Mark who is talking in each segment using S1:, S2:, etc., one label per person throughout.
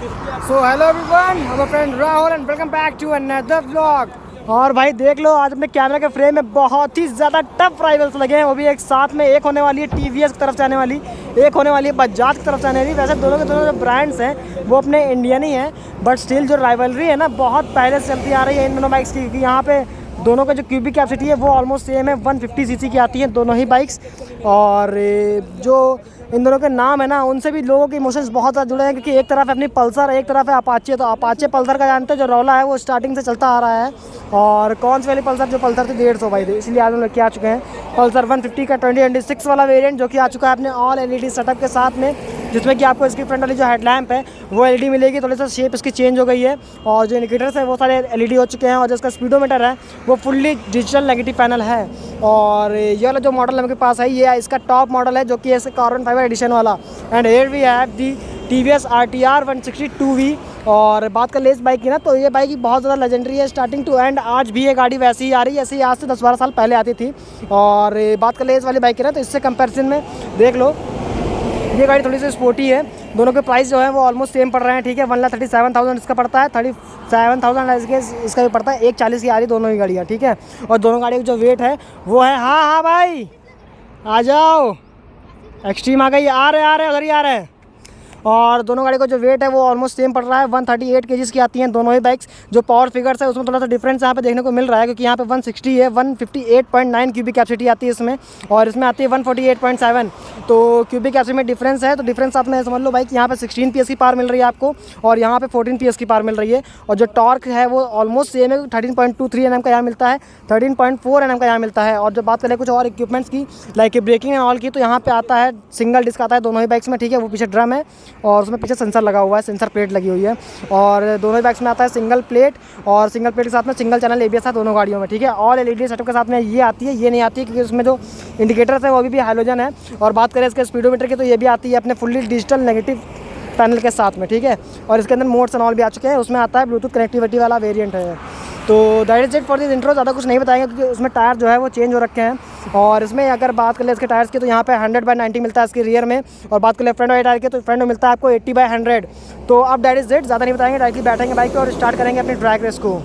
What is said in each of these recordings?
S1: सो hello everyone, मेरा friend Rahul and welcome back to another vlog. और भाई देख लो, आज अपने कैमरा के फ्रेम में बहुत ही ज़्यादा टफ राइवल्स लगे हैं। वो भी एक साथ में, एक होने वाली है टीवीएस की तरफ से आने वाली, एक होने वाली है बजाज की तरफ से आने वाली। वैसे दोनों के दोनों जो ब्रांड्स हैं वो अपने इंडियन ही हैं, बट स्टिल जो राइवलरी है ना बहुत पहले से चलती आ रही है इन दोनों बाइक्स की। क्योंकि यहाँ पे दोनों का जो क्यूबिक कैपेसिटी है वो ऑलमोस्ट सेम है, 150 सीसी की आती हैं दोनों ही बाइक्स। और जो इन दोनों के नाम है ना, उनसे भी लोगों के इमोशंस बहुत ज़्यादा जुड़े हैं। क्योंकि एक तरफ है अपनी पल्सर, एक तरफ है अपाचे। तो अपाचे पल्सर का जानते हो, जो रौला है वो स्टार्टिंग से चलता आ रहा है। और कौन सी वाली पल्सर, जो पल्सर थी 150 भाई, इसलिए आज हम लोग क्या आ चुके हैं पल्सर 150 का 2026 वाला वेरिएंट, जो कि आ चुका है अपने ऑल एलईडी सेटअप के साथ में। जिसमें कि आपको इसकी फ्रंट वाली जो हेडलैम्प है वो एलईडी मिलेगी, थोड़ी सा शेप इसकी चेंज हो गई है। और जो इंडिकेटर्स है वो सारे एलईडी हो चुके हैं। और जो इसका स्पीडोमीटर है वो फुल्ली डिजिटल नेगेटिव पैनल है। और ये वाला जो मॉडल हमारे पास है ये इसका टॉप मॉडल है, जो कि है कार्बन फाइबर एडिशन वाला। And here we have the TVS RTR 160 2V। और बात कर ले इस बाइक की ना, तो ये बाइक बहुत ज़्यादा लेजेंडरी है स्टार्टिंग टू एंड। आज भी ये गाड़ी वैसी ही आ रही है जैसे आज से 10-12 साल पहले आती थी। और बात कर ले इस वाली बाइक की ना, तो इससे कंपैरिजन में देख लो, ये गाड़ी थोड़ी सी स्पोर्टी है। दोनों के प्राइस जो है वो ऑलमोस्ट सेम पड़ रहे हैं, ठीक है। 1,37,000 इसका पड़ता है, 37,000 इसका भी पड़ता है। 140 की आ रही दोनों ही गाड़ियाँ, ठीक है। और दोनों गाड़ियों का जो वेट है वो है, हाँ भाई आ जाओ, एक्सट्रीम आ गई, आ रहे उधर ही आ रहे हैं। और दोनों गाड़ी का जो वेट है वो ऑलमोस्ट सेम पड़ रहा है, 138 केजीज़ की आती हैं दोनों ही बाइक्स। जो पावर फिगर्स है उसमें थोड़ा सा डिफरेंस यहाँ पे देखने को मिल रहा है, क्योंकि यहाँ पे 160 है, 158.9 क्यूबिक कैपेसिटी आती है इसमें, और इसमें आती है 148.7। तो क्यूबिक कैपेसिटी में डिफरेंस है, तो डिफरेंस आपने समझ लो भाई कि यहाँ पे 16 PS की पावर मिल रही है आपको, और यहाँ पे 14 PS की पावर मिल रही है। और जो टॉर्क है वो ऑलमोस्ट सेम है, 13.23 Nm का यहाँ मिलता है, 13.4 Nm का यहाँ मिलता है। और जब बात करें कुछ और इक्विपमेंट्स की, लाइक ब्रेकिंग एंड ऑल की, तो यहाँ पे आता है सिंगल डिस्क आता है दोनों ही बाइक्स में, ठीक है। वो पीछे ड्रम है और उसमें पीछे सेंसर लगा हुआ है, सेंसर प्लेट लगी हुई है। और दोनों ही बाइक्स में आता है सिंगल प्लेट, और सिंगल प्लेट के साथ में सिंगल चैनल ABS है दोनों गाड़ियों में, ठीक है। और एलईडी सेटअप के साथ में ये आती है, ये नहीं आती है क्योंकि उसमें जो इंडिकेटर्स है वो भी हाइलोजन है। और बात करें इसके स्पीडोमीटर की, तो ये भी आती है अपने फुल्ली डिजिटल नेगेटिव पैनल के साथ में, ठीक है। और इसके अंदर मोड्स एंड ऑल भी आ चुके हैं। उसमें आता है ब्लूटूथ कनेक्टिविटी वाला वेरिएंट है। तो that is it for this intro. ज़्यादा कुछ नहीं बताएंगे क्योंकि उसमें टायर जो है वो चेंज हो रखे हैं। और इसमें अगर बात कर ले इसके टायर्स की, तो यहाँ पे 100/90 मिलता है इसके रियर में। और बात कर ले फ्रंट वाले टायर की, तो फ्रंट में मिलता है आपको 80/100। तो अब दैट इज इट, ज़्यादा नहीं बताएंगे, डायरेक्टली बैठेंगे बाइक पे और स्टार्ट करेंगे अपनी ड्रैग रेस को।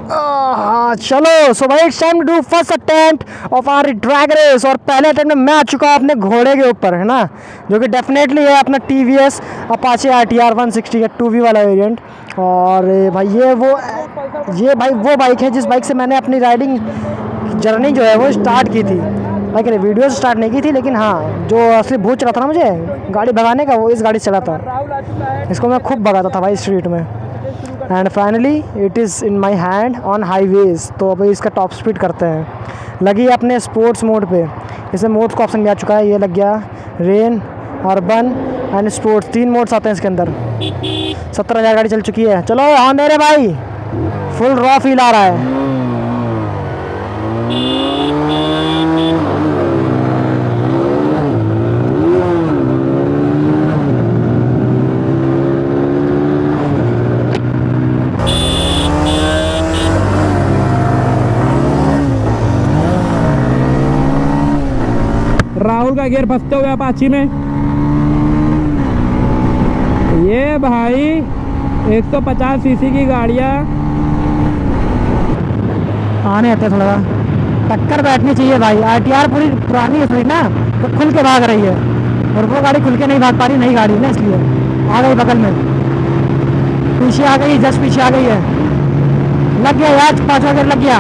S1: हाँ चलो, सो भाई it's time to do first attempt of our drag race. और पहले अटेम्प्ट में मैं आ चुका अपने घोड़े के ऊपर, है ना, जो कि डेफिनेटली है अपना TVS अपाचे RTR 160 का 2V वाला वेरिएंट। और भाई ये वो बाइक है जिस बाइक से मैंने अपनी राइडिंग जर्नी जो है वो स्टार्ट की थी। लाइक वीडियो स्टार्ट नहीं की थी, लेकिन हाँ जो असली भूत चला था ना मुझे गाड़ी भगाने का, वो इस गाड़ी से चला था। इसको मैं खूब भगाता था भाई स्ट्रीट में। And finally it is in my hand on highways. तो अभी इसका टॉप स्पीड करते हैं। लगी है अपने स्पोर्ट्स मोड पे, इसमें मोड्स का ऑप्शन भी आ चुका है, ये लग गया rain, urban and sports, 3 modes आते हैं इसके अंदर। 17,000 गाड़ी चल चुकी है। चलो हाँ मेरे भाई, फुल रॉ फील आ रहा है।
S2: राहुल का गियर फंसते हुए अपाची में। ये भाई 150 सीसी की गाड़ियाँ
S1: आने आते थोड़ा टक्कर बैठनी चाहिए भाई। RTR पूरी पुरानी है थोड़ी ना, तो खुल के भाग रही है, और वो गाड़ी खुल के नहीं भाग पा रही, नई गाड़ी ना, इसलिए आ गई बगल में, पीछे आ गई, जस्ट पीछे आ गई है। लग गया यार, 5वां गियर लग गया।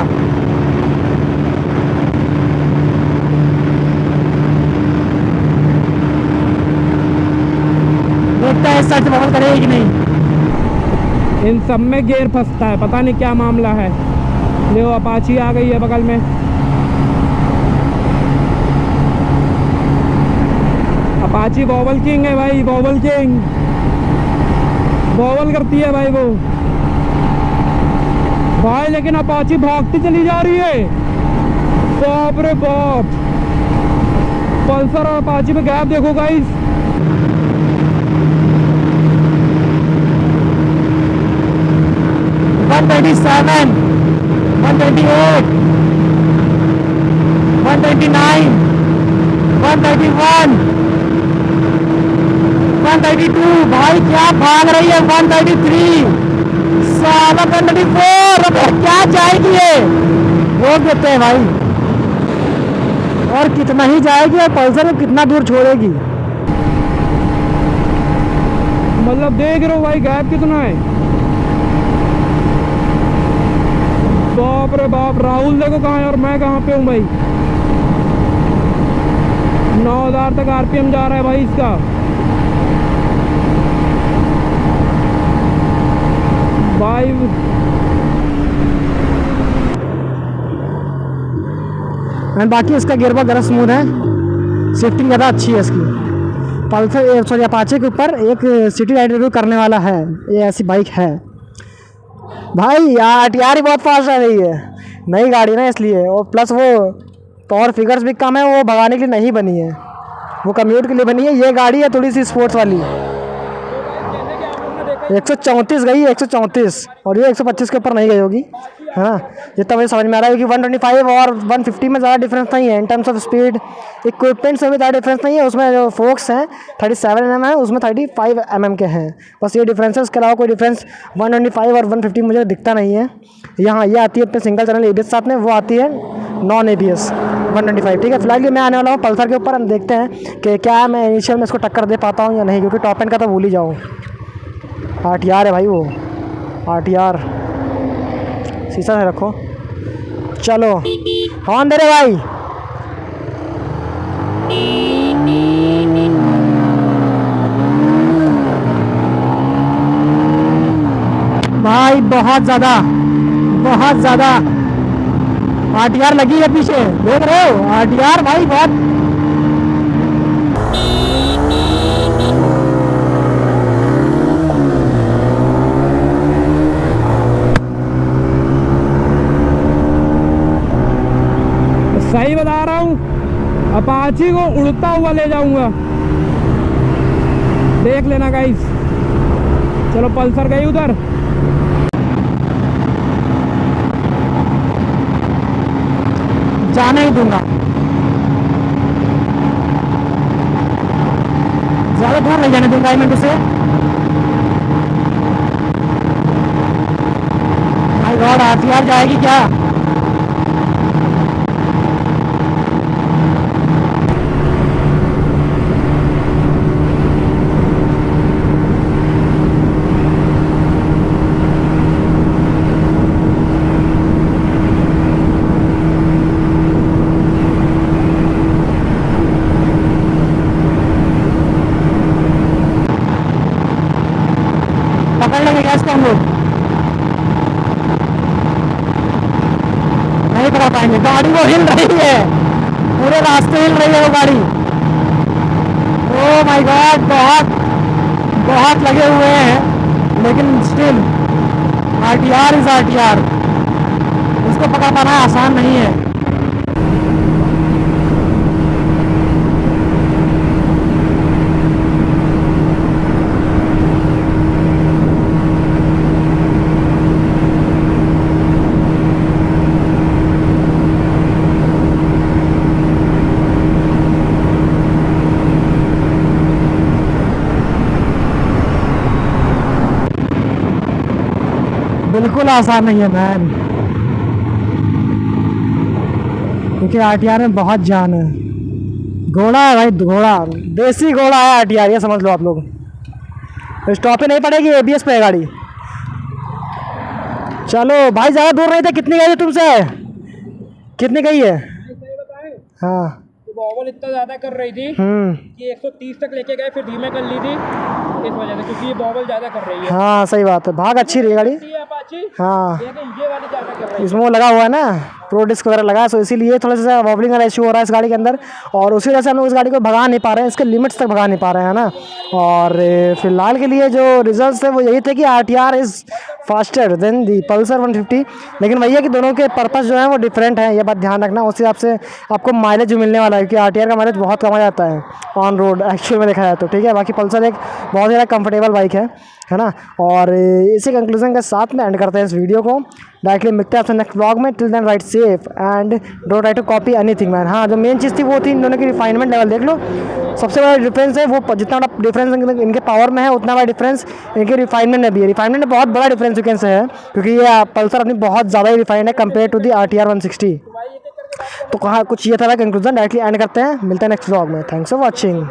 S1: देखता है इस साइड से बबल करेगी कि नहीं।
S2: इन सब में गियर फंसता है, पता नहीं क्या मामला है। देखो अपाची आ गई है बगल में। अपाची वॉवल किंग है भाई, वॉवल किंग, वॉवल करती है भाई वो भाई। लेकिन अपाची भागती चली जा रही है, बाप रे बाप। पल्सर और अपाची में गैप देखो गाइस।
S1: $127, $128, $129, $131, 132 भाई क्या भाग रही है 133 साला 134 अबे क्या जाएगी ये रोक देते हैं भाई और कितना ही जाएगी और पल्सर को कितना दूर छोड़ेगी
S2: मतलब देख रहे हो भाई गैप कितना है। बाप रे बाप राहुल देखो कहाँ है और मैं कहाँ पे हूँ भाई। 9000 तक आरपीएम जा रहा है भाई इसका। भाई
S1: एंड बाकी इसका गियरबॉक्स ज़रा स्मूथ है, शिफ्टिंग ज़्यादा अच्छी है इसकी। पल्सर सॉरी अपाचे के ऊपर एक सिटी राइड रिव्यू करने वाला है, ये ऐसी बाइक है भाई। यार ही बहुत फास्ट आ रही है, नई गाड़ी ना इसलिए, और प्लस वो पावर फिगर्स भी कम है, वो भगाने के लिए नहीं बनी है, वो कम्यूट के लिए बनी है। ये गाड़ी है थोड़ी सी स्पोर्ट्स वाली, 134 गई है 134, और ये 125 के ऊपर नहीं गई होगी, है ना। जितना मुझे समझ में आ रहा है कि 125 और 150 में ज़्यादा डिफरेंस नहीं है in terms of speed. Equipment से भी ज़्यादा डिफरेंस नहीं है, उसमें जो फोक्स हैं 37 mm है, उसमें 35 mm के हैं, बस ये डिफरेंस है। उसके अलावा कोई डिफरेंस 125 और 150 मुझे दिखता नहीं है। यहाँ ये आती है अपने सिंगल चैनल ABS साथ में, वो आती है नॉन ABS 125। ठीक है, फिलहाल ये मैं आने वाला हूँ पल्सर के ऊपर, हम देखते हैं कि क्या मैं इनिशियल में इसको टक्कर दे पाता हूँ या नहीं, क्योंकि टॉप एंड का तो भूल ही जाऊँ। RTR है भाई, वो RTR शीशा से रखो। चलो हॉर्न दे रहे भाई। भाई बहुत ज़्यादा RTR लगी है पीछे, देख रहे हो RTR भाई बहुत।
S2: सही बता रहा हूँ, अपाची को उड़ता हुआ ले जाऊंगा, देख लेना गाइस। चलो पल्सर गई उधर।
S1: जाने ही दूंगा, ज़्यादा दूर नहीं जाने दूंगा मैं तुझे। माय गॉड RTR जाएगी क्या? पकड़ लेंगे क्या इसको हम लोग? नहीं पकड़ पाएंगे, गाड़ी वो हिल रही है, पूरे रास्ते हिल रही है वो गाड़ी। ओह माय गॉड, बहुत लगे हुए हैं, लेकिन स्टिल RTR इज RTR, उसको पकड़ पाना आसान नहीं है। बिल्कुल आसान नहीं है मैन, क्योंकि RTR में बहुत जान है। घोड़ा है भाई, घोड़ा, देसी घोड़ा है RTR, ये समझ लो आप लोग। स्टॉप पे नहीं पड़ेगी, ABS पे है गाड़ी। चलो भाई ज़्यादा दूर नहीं थे, कितनी गई है तुमसे, कितनी गई है? हाँ
S2: तो बॉबल इतना ज़्यादा कर रही थी कि 130 तक लेके गए, फिर धीमे कर ली थी इस वजह से, क्योंकि ये बॉबल ज़्यादा कर रही है।
S1: हाँ सही बात है, भाग अच्छी रही है गाड़ी। हाँ
S2: ये वाली ज़्यादा कर रही है,
S1: इसमें वो लगा हुआ है ना, प्रो डिस्क वगैरह लगा है, सो इसीलिए थोड़ा सा वॉबलिंग का इशू हो रहा है इस गाड़ी के अंदर, और उसी वजह से हम लोग इस गाड़ी को भगा नहीं पा रहे हैं, इसके लिमिट्स तक भगा नहीं पा रहे हैं ना। और फिलहाल के लिए जो रिजल्ट्स थे वो यही थे कि RTR is faster than the Pulsar 150, लेकिन भैया कि दोनों के पर्पस जो है वो डिफरेंट है, ये बात ध्यान रखना। उस हिसाब से आपको माइलेज जो मिलने वाला है, क्योंकि RTR का माइलेज बहुत कम आ जाता है ऑन रोड एक्चुअल में देखा जाए तो, ठीक है। बाकी पल्सर एक बहुत ज़्यादा कंफर्टेबल बाइक है ना। और इसी कंक्लूजन के साथ में एंड करते हैं इस वीडियो को। डायरेक्टली मिलते हैं आपसे नेक्स्ट व्लॉग में। Till then ride safe and don't try to copy anything man. हाँ, जो मेन चीज़ थी वो थी इन दोनों की रिफाइनमेंट लेवल। देख लो, सबसे बड़ा डिफरेंस है वो, जितना बड़ा डिफरेंस इनके पावर में है उतना बड़ा डिफरेंस इनके रिफाइनमेंट में भी है। रिफाइनमेंट में बहुत बड़ा डिफरेंस यू कैन से है, क्योंकि ये पल्सर अपनी बहुत ज़्यादा ही रिफाइंड है कंपेयर टू दी RTR 160। तो कहाँ कुछ ये था कंक्लूजन। डायरेक्टली एंड करते हैं, मिलते हैं नेक्स्ट व्लॉग में। Thanks for watching.